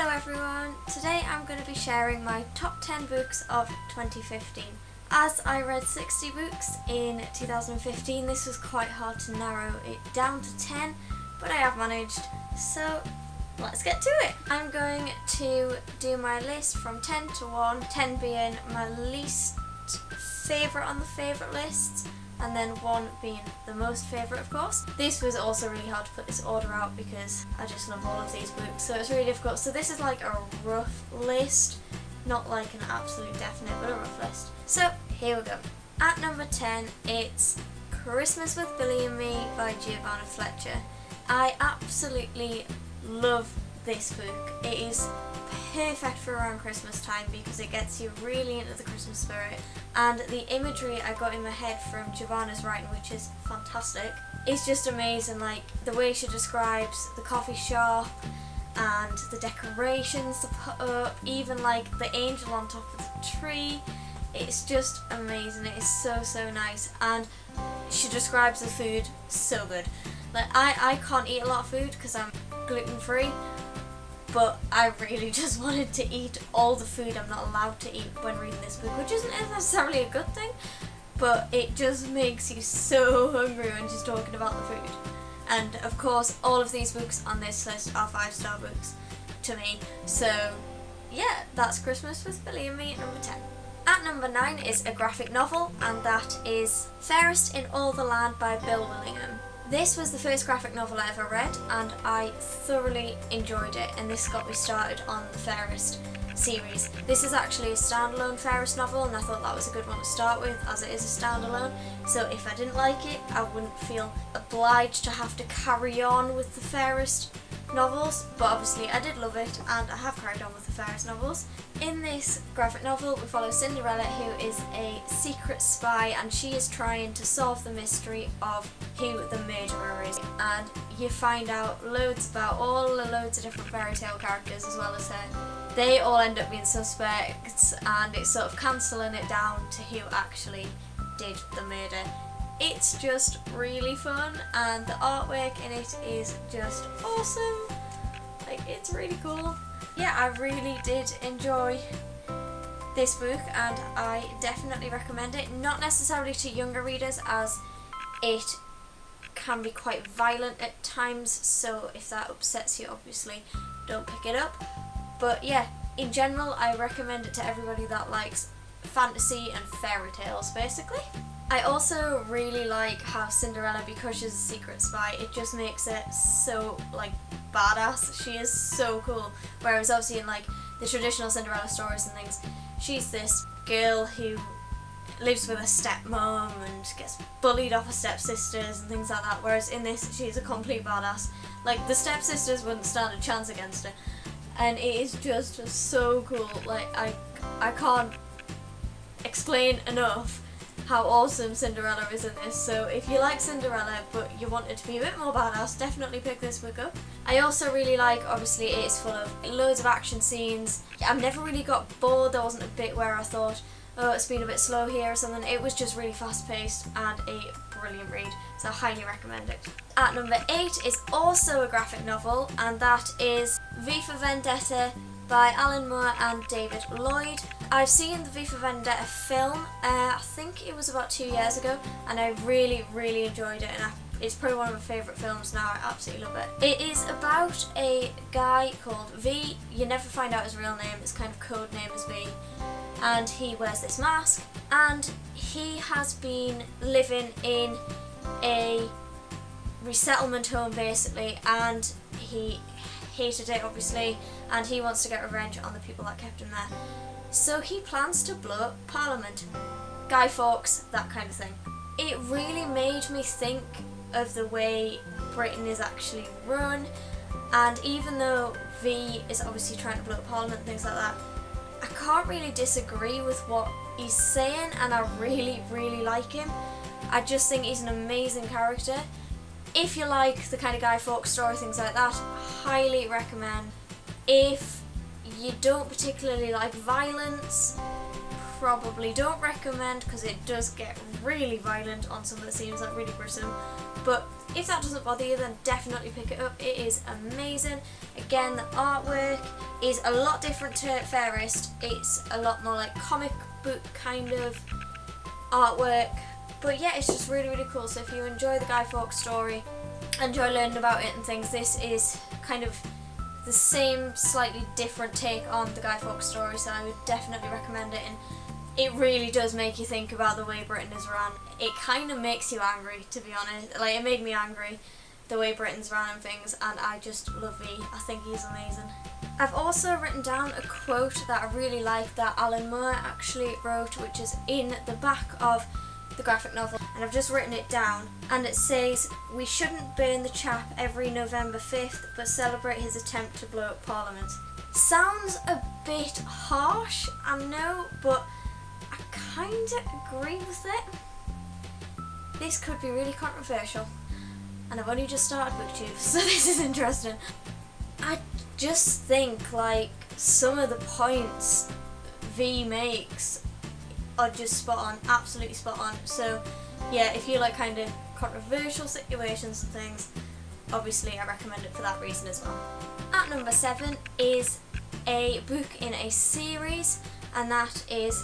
Hello everyone, today I'm going to be sharing my top 10 books of 2015. As I read 60 books in 2015, this was quite hard to narrow it down to 10, but I have managed, so let's get to it. I'm going to do my list from 10 to 1, 10 being my least favourite on the favourite lists, and then 1 being the most favourite, of course. This was also really hard to put this order out because I just love all of these books, so it's really difficult. So this is like a rough list, not like an absolute definite, but a rough list. So here we go. At number 10, it's Christmas with Billy and Me by Giovanna Fletcher. I absolutely love this book. It is perfect for around Christmas time because it gets you really into the Christmas spirit, and the imagery I got in my head from Giovanna's writing, which is fantastic, is just amazing. Like the way she describes the coffee shop and the decorations to put up, even like the angel on top of the tree. It's just amazing. It is so nice, and she describes the food so good. Like I can't eat a lot of food because I'm gluten free, but I really just wanted to eat all the food I'm not allowed to eat when reading this book, which isn't necessarily a good thing, but it just makes you so hungry when she's talking about the food. And of course, all of these books on this list are 5-star books to me. So yeah, that's Christmas with Billy and Me at number 10. At number 9 is a graphic novel, and that is Fairest in All the Land by Bill Willingham. This was the first graphic novel I ever read, and I thoroughly enjoyed it, and this got me started on the Fairest series. This is actually a standalone Fairest novel, and I thought that was a good one to start with, as it is a standalone, so if I didn't like it, I wouldn't feel obliged to have to carry on with the Fairest novels, but obviously I did love it, and I have carried on with the Fairest novels. In this graphic novel, we follow Cinderella, who is a secret spy, and she is trying to solve the mystery of who the murderer is. And you find out loads about loads of different fairy tale characters as well as her. They all end up being suspects, and it's sort of cancelling it down to who actually did the murder. It's just really fun, and the artwork in it is just awesome. Like, it's really cool. Yeah, I really did enjoy this book, and I definitely recommend it. Not necessarily to younger readers, as it can be quite violent at times, so if that upsets you, obviously don't pick it up. But yeah, in general, I recommend it to everybody that likes fantasy and fairy tales, basically. I also really like how Cinderella, because she's a secret spy, it just makes it so, like, badass. She is so cool. Whereas obviously in, like, the traditional Cinderella stories and things, she's this girl who lives with a stepmom and gets bullied off her stepsisters and things like that. Whereas in this, she's a complete badass. Like, the stepsisters wouldn't stand a chance against her. And it is just so cool. Like, I can't explain enough how awesome Cinderella is in this. So if you like Cinderella but you want it to be a bit more badass, definitely pick this book up. I also really like, obviously it is full of loads of action scenes. I've never really got bored. There wasn't a bit where I thought, oh, it's been a bit slow here or something. It was just really fast paced and a brilliant read, so I highly recommend it. At number 8 is also a graphic novel, and that is V for Vendetta by Alan Moore and David Lloyd. I've seen the V for Vendetta film, I think it was about 2 years ago, and I really enjoyed it, and it's probably one of my favourite films now. I absolutely love it. It is about a guy called V. You never find out his real name, his kind of code name is V, and he wears this mask, and he has been living in a resettlement home basically, and he hated it obviously, and he wants to get revenge on the people that kept him there. So he plans to blow up Parliament, Guy Fawkes, that kind of thing. It really made me think of the way Britain is actually run, and even though V is obviously trying to blow up Parliament and things like that, I can't really disagree with what he's saying, and I really like him. I just think he's an amazing character. If you like the kind of Guy Fawkes story, things like that, highly recommend. If you don't particularly like violence, probably don't recommend, because it does get really violent on some of the scenes, like really gruesome. But if that doesn't bother you, then definitely pick it up. It is amazing. Again, the artwork, is a lot different to Fairest. It's a lot more like comic book kind of artwork, but yeah, it's just really, really cool. So if you enjoy the Guy Fawkes story, enjoy learning about it and things, this is kind of the same, slightly different take on the Guy Fawkes story, so I would definitely recommend it. And it really does make you think about the way Britain is run. It kind of makes you angry, to be honest. Like, it made me angry, the way Britain's run and things, and I just love V. I think he's amazing. I've also written down a quote that I really like that Alan Moore actually wrote, which is in the back of the graphic novel, and I've just written it down, and it says, "We shouldn't burn the chap every November 5th, but celebrate his attempt to blow up Parliament." Sounds a bit harsh, I know, but I kinda agree with it. This could be really controversial, and I've only just started BookTube, so this is interesting. I just think, like, some of the points V makes are just spot on, absolutely spot on. So yeah, if you like kind of controversial situations and things, obviously I recommend it for that reason as well. At number 7 is a book in a series, and that is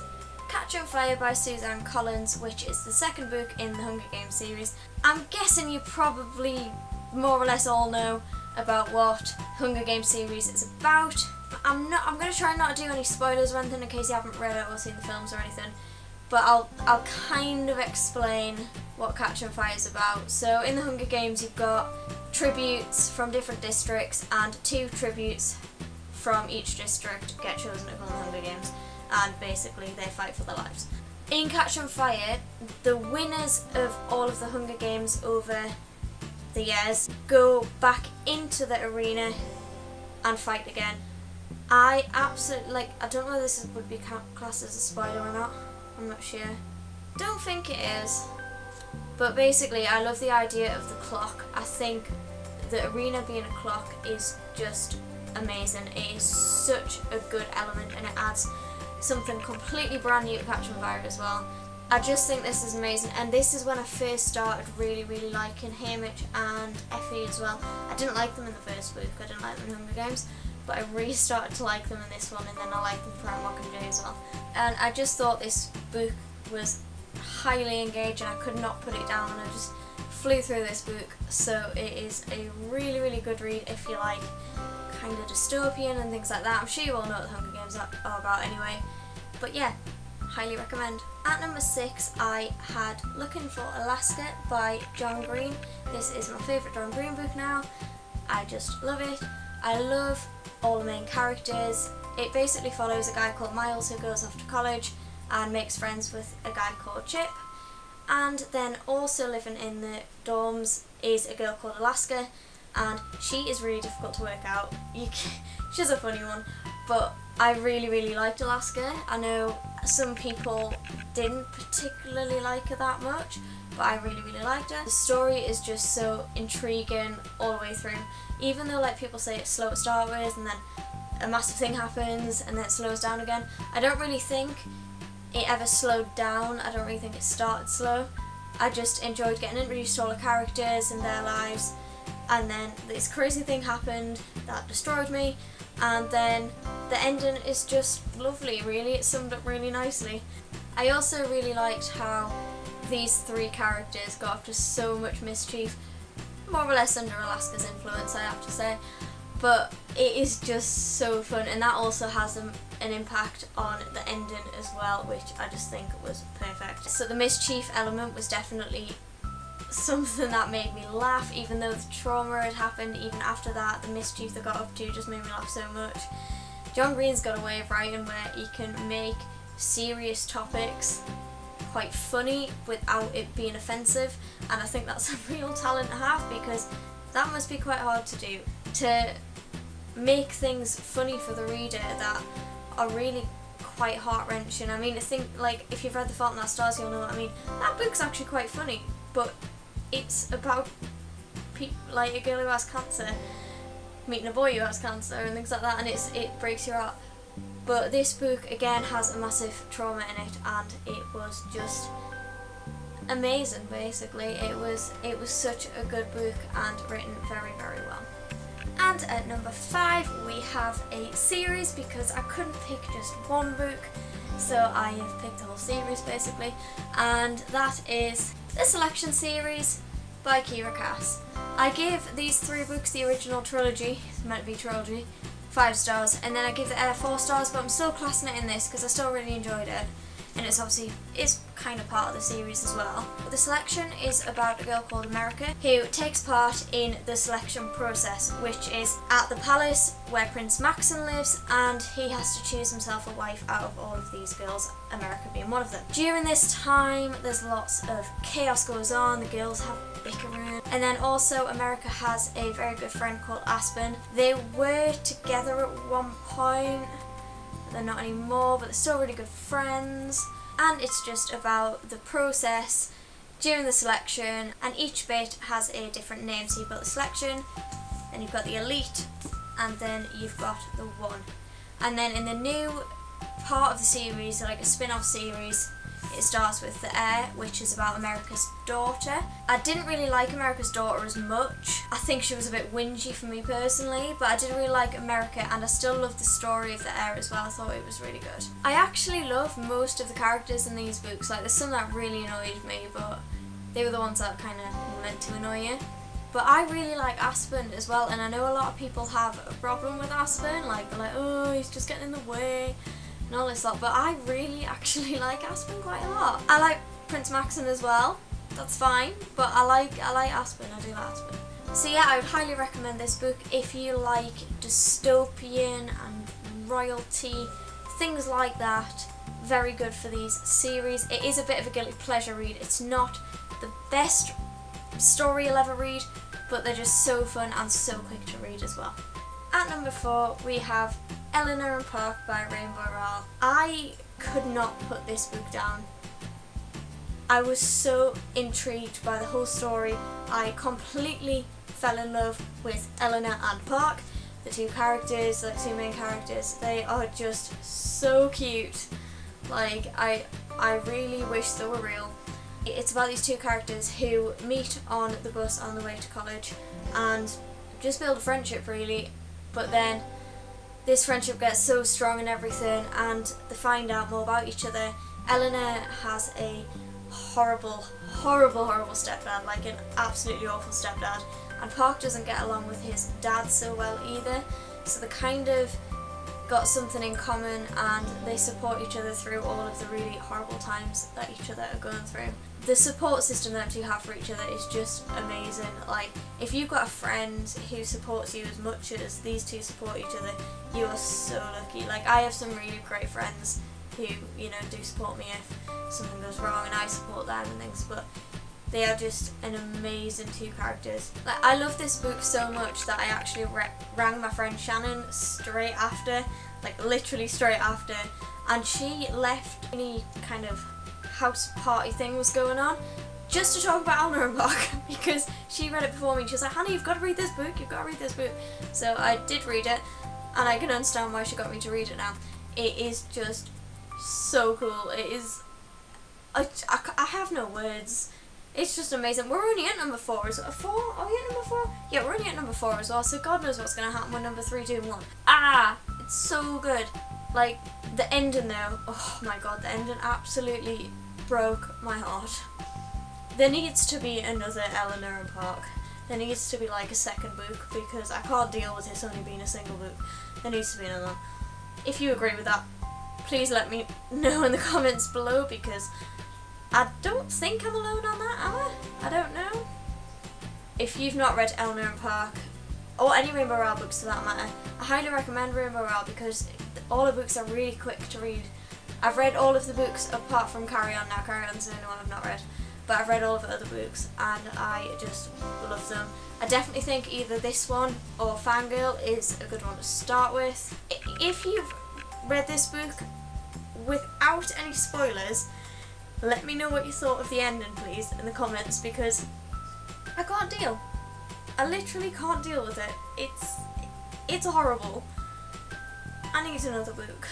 Catch on Fire by Suzanne Collins, which is the second book in the Hunger Games series. I'm guessing you probably more or less all know about what Hunger Games series is about. I'm going to try not to do any spoilers or anything in case you haven't read it or seen the films or anything, but I'll kind of explain what Catch on Fire is about. So in the Hunger Games you've got tributes from different districts, and 2 tributes from each district get chosen to go in the Hunger Games, and basically they fight for their lives. In Catch on Fire, the winners of all of the Hunger Games over the years go back into the arena and fight again. I absolutely, like, I don't know if this would be classed as a spoiler or not, I'm not sure. Don't think it is, but basically I love the idea of the clock. I think the arena being a clock is just amazing. It is such a good element, and it adds something completely brand new to Catch on Fire as well. I just think this is amazing, and this is when I first started really, really liking Hamish and Effie as well. I didn't like them in the first book, I didn't like them in Hunger Games, but I really started to like them in this one, and then I liked them for Mockingjay as well. And I just thought this book was highly engaging. I could not put it down, and I just flew through this book. So it is a really, really good read if you like kind of dystopian and things like that. I'm sure you all know what the Hunger Games are about anyway, but yeah, highly recommend. At number 6 I had Looking for Alaska by John Green. This is my favourite John Green book now. I just love it. I love all the main characters. It basically follows a guy called Miles who goes off to college and makes friends with a guy called Chip, and then also living in the dorms is a girl called Alaska, and she is really difficult to work out. She's a funny one, but I really, really liked Alaska. I know some people didn't particularly like her that much, but I really, really liked her. The story is just so intriguing all the way through, even though like people say it's slow to start with and then a massive thing happens and then it slows down again. I don't really think it ever slowed down. I don't really think it started slow. I just enjoyed getting introduced to all the characters and their lives, and then this crazy thing happened that destroyed me, and then the ending is just lovely, really. It summed up really nicely. I also really liked how these 3 characters got up to so much mischief, more or less under Alaska's influence, I have to say, but it is just so fun, and that also has an impact on the ending as well, which I just think was perfect. So the mischief element was definitely something that made me laugh, even though the trauma had happened. Even after that, the mischief they got up to just made me laugh so much. John Green's got a way of writing where he can make serious topics quite funny without it being offensive, and I think that's a real talent to have, because that must be quite hard to do, to make things funny for the reader that are really quite heart-wrenching. I mean, I think, like, if you've read The Fault in Our Stars, you'll know what I mean. That book's actually quite funny, but it's about like a girl who has cancer meeting a boy who has cancer and things like that, and it breaks your heart. But this book again has a massive trauma in it, and it was just amazing. Basically, it was such a good book and written very, very well. And at number 5 we have a series, because I couldn't pick just one book, so I have picked the whole series basically, and that is The Selection series by Kira Cass. I gave these 3 books, the original trilogy, it's meant to be trilogy, 5 stars, and then I give the Air 4 stars, but I'm still classing it in this because I still really enjoyed it, and it's obviously kind of part of the series as well. But The Selection is about a girl called America who takes part in the selection process, which is at the palace where Prince Maxon lives, and he has to choose himself a wife out of all of these girls, America being one of them. During this time there's lots of chaos goes on, the girls have bickering, and then also America has a very good friend called Aspen. They were together at one point, they're not anymore, but they're still really good friends, and it's just about the process during the selection, and each bit has a different name. So you've got the selection, then you've got the elite, and then you've got the one. And then in the new part of the series, like a spin-off series, it starts with The Heir, which is about America's daughter. I didn't really like America's daughter as much. I think she was a bit whingy for me personally, but I did really like America, and I still love the story of The Heir as well. I thought it was really good. I actually love most of the characters in these books. Like, there's some that really annoyed me, but they were the ones that kind of meant to annoy you. But I really like Aspen as well, and I know a lot of people have a problem with Aspen, like they're like, oh, he's just getting in the way and all this lot, but I really actually like Aspen quite a lot. I like Prince Maxon as well, that's fine, but I like Aspen, I do like Aspen. So yeah, I would highly recommend this book if you like dystopian and royalty, things like that. Very good for these series. It is a bit of a guilty pleasure read. It's not the best story you'll ever read, but they're just so fun and so quick to read as well. At number 4 we have Eleanor Park by Rainbow Rowell. I could not put this book down. I was so intrigued by the whole story. I completely fell in love with Eleanor and Park, the 2 characters, the 2 main characters. They are just so cute. Like, I really wish they were real. It's about these 2 characters who meet on the bus on the way to college and just build a friendship really, but then this friendship gets so strong and everything, and they find out more about each other. Eleanor has a horrible stepdad, like an absolutely awful stepdad, and Park doesn't get along with his dad so well either, so they kind of got something in common and they support each other through all of the really horrible times that each other are going through. The support system that you have for each other is just amazing. Like, if you've got a friend who supports you as much as these 2 support each other, you are so lucky. Like, I have some really great friends who, you know, do support me if something goes wrong, and I support them and things, but they are just an amazing 2 characters. Like, I love this book so much that I actually rang my friend Shannon straight after, like literally straight after, and she left any kind of house party thing was going on just to talk about Eleanor Park because she read it before me and she was like, Hannah, you've got to read this book, you've got to read this book. So I did read it, and I can understand why she got me to read it now. It is just so cool. It is, I have no words. It's just amazing. We're only at number 4. Is it a 4? Are we at number 4? Yeah, we're only at number 4 as well, so God knows what's going to happen with number 3, 2, and 1. It's so good. Like, the ending though, oh my god, the ending absolutely broke my heart. There needs to be another Eleanor and Park. There needs to be like a second book, because I can't deal with this only being a single book. There needs to be another one. If you agree with that, please let me know in the comments below, because I don't think I'm alone on that, am I? I don't know. If you've not read Eleanor and Park, or any Rainbow Rowell books for that matter, I highly recommend Rainbow Rowell because all the books are really quick to read. I've read all of the books apart from Carry On. Now Carry On's the only one I've not read, but I've read all of the other books and I just love them. I definitely think either this one or Fangirl is a good one to start with. If you've read this book without any spoilers, let me know what you thought of the ending please in the comments, because I can't deal. I literally can't deal with it. It's horrible. I need another book.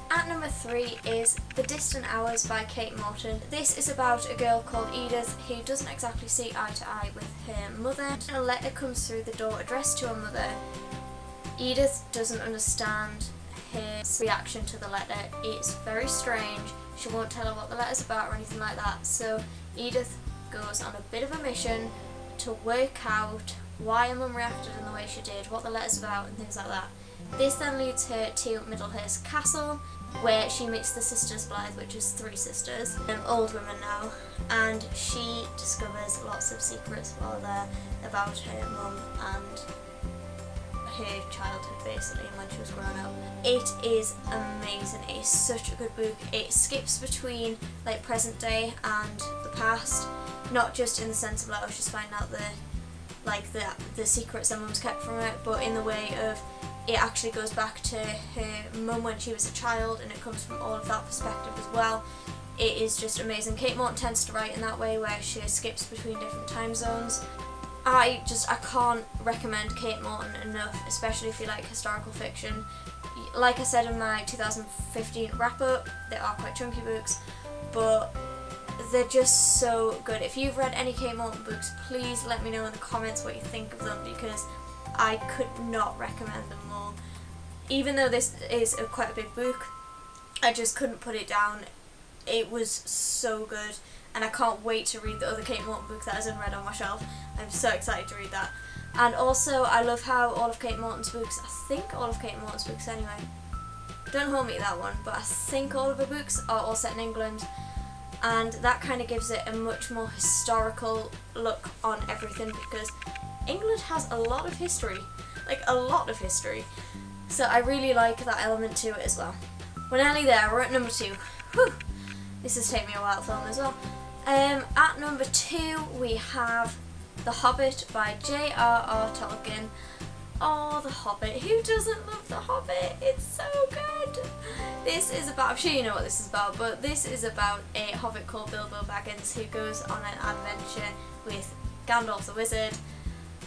At number 3 is The Distant Hours by Kate Morton. This is about a girl called Edith who doesn't exactly see eye to eye with her mother. A letter comes through the door addressed to her mother. Edith doesn't understand her reaction to the letter. It's very strange. She won't tell her what the letter's about or anything like that. So Edith goes on a bit of a mission to work out why her mum reacted in the way she did, what the letter's about and things like that. This then leads her to Middlehurst Castle, where she meets the sisters Blythe, which is 3 sisters, old women now, and she discovers lots of secrets while there about her mum and her childhood basically and when she was growing up. It is amazing. It is such a good book. It skips between like present day and the past, not just in the sense of like, oh, she's finding out the secrets her mum's kept from her, but in the way of it actually goes back to her mum when she was a child, and it comes from all of that perspective as well. It is just amazing. Kate Morton tends to write in that way where she skips between different time zones. I can't recommend Kate Morton enough, especially if you like historical fiction. Like I said in my 2015 wrap up, they are quite chunky books, but they're just so good. If you've read any Kate Morton books, please let me know in the comments what you think of them, because I could not recommend them more. Even though this is quite a big book, I just couldn't put it down. It was so good, and I can't wait to read the other Kate Morton book that hasn't read on my shelf. I'm so excited to read that. And also, I love how all of Kate Morton's books, I think all of Kate Morton's books anyway, don't hold me to that one, but I think all of her books are all set in England, and that kind of gives it a much more historical look on everything, because England has a lot of history, like a lot of history. So I really like that element to it as well. We're nearly there, we're at number 2. Whew. This has taken me a while to film as well. At number 2 we have The Hobbit by J.R.R. Tolkien. Oh, The Hobbit. Who doesn't love The Hobbit? It's so good. This is about, I'm sure you know what this is about, but this is about a hobbit called Bilbo Baggins who goes on an adventure with Gandalf the Wizard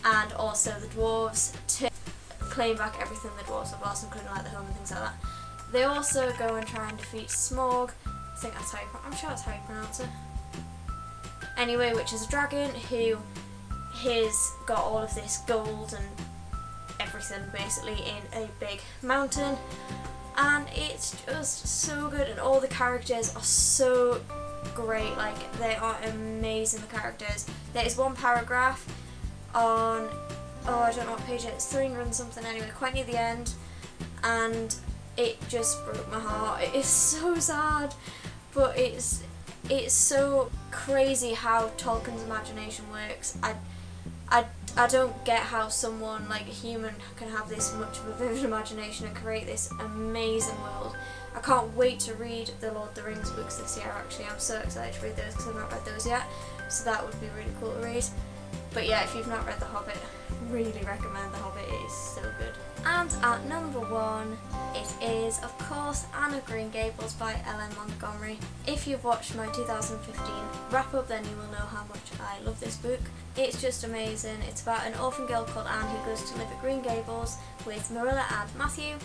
and also the dwarves to claim back everything the dwarves have lost, including like the home and things like that. They also go and try and defeat Smaug. I think that's how I'm sure that's how you pronounce it. Anyway, which is a dragon who has got all of this gold and everything basically in a big mountain, and it's just so good, and all the characters are so great. Like, they are amazing, the characters. There is one paragraph on, oh, I don't know what page it is, 300 and something anyway, quite near the end, and it just broke my heart. It is so sad, but it's so crazy how Tolkien's imagination works. I don't get how someone, like a human, can have this much of a vivid imagination and create this amazing world. I can't wait to read the Lord of the Rings books this year, actually. I'm so excited to read those because I've not read those yet, so that would be really cool to read. But yeah, if you've not read The Hobbit, really recommend The Hobbit. It is so good. And at number 1, it is, of course, Anne of Green Gables by Ellen Montgomery. If you've watched my 2015 wrap-up, then you will know how much I love this book. It's just amazing. It's about an orphan girl called Anne who goes to live at Green Gables with Marilla and Matthew,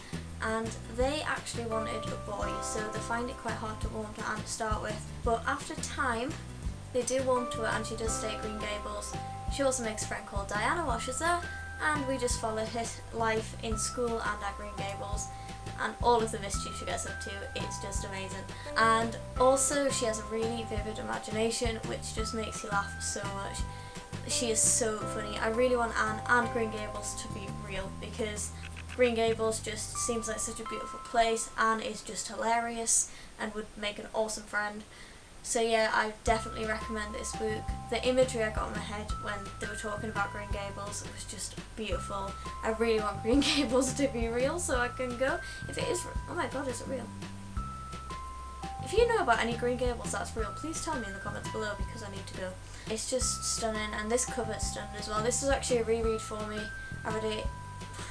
and they actually wanted a boy, so they find it quite hard to warm to Anne to start with. But after time, they do warm to her and she does stay at Green Gables. She also makes a friend called Diana while she's there, and we just follow her life in school and at Green Gables, and all of the mischief she gets up to. It's just amazing. And also she has a really vivid imagination which just makes you laugh so much. She is so funny. I really want Anne and Green Gables to be real, because Green Gables just seems like such a beautiful place. Anne is just hilarious and would make an awesome friend. So yeah, I definitely recommend this book. The imagery I got in my head when they were talking about Green Gables was just beautiful. I really want Green Gables to be real so I can go. If it is, oh my god, is it real? If you know about any Green Gables that's real, please tell me in the comments below, because I need to go. It's just stunning, and this cover's stunning as well. This was actually a reread for me. I read it,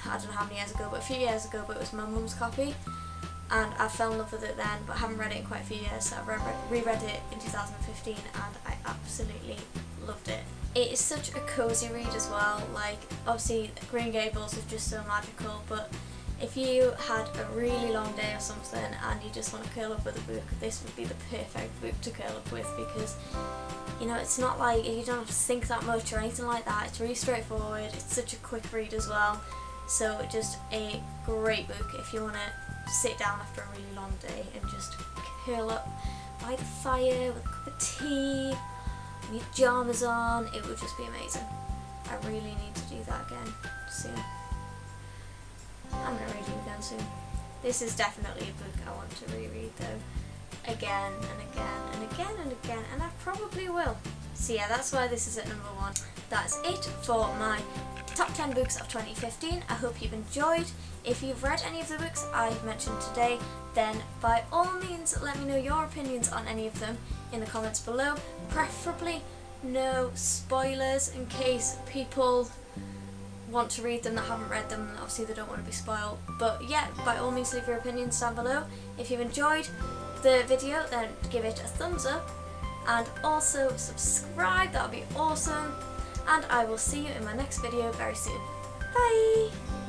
I don't know how many years ago, but a few years ago, but it was my mum's copy. And I fell in love with it then, but I haven't read it in quite a few years, so I reread it in 2015 and I absolutely loved it. It is such a cosy read as well. Like, obviously Green Gables is just so magical, but If you had a really long day or something and you just want to curl up with a book, this would be the perfect book to curl up with, because you know, it's not like you don't have to think that much or anything like that. It's really straightforward. It's such a quick read as well. So just a great book if you want to sit down after a really long day and just curl up by the fire with a cup of tea and your pyjamas on. It would just be amazing. I really need to do that again soon. I'm going to read it again soon. This is definitely a book I want to reread though. Again and again and again and again, and I probably will. So yeah, that's why this is at number 1. That's it for my top 10 books of 2015. I hope you've enjoyed. If you've read any of the books I've mentioned today, then by all means let me know your opinions on any of them in the comments below. Preferably no spoilers, in case people want to read them that haven't read them, and obviously they don't want to be spoiled. But yeah, by all means leave your opinions down below. If you've enjoyed the video, then give it a thumbs up and also subscribe, that would be awesome, and I will see you in my next video very soon. Bye!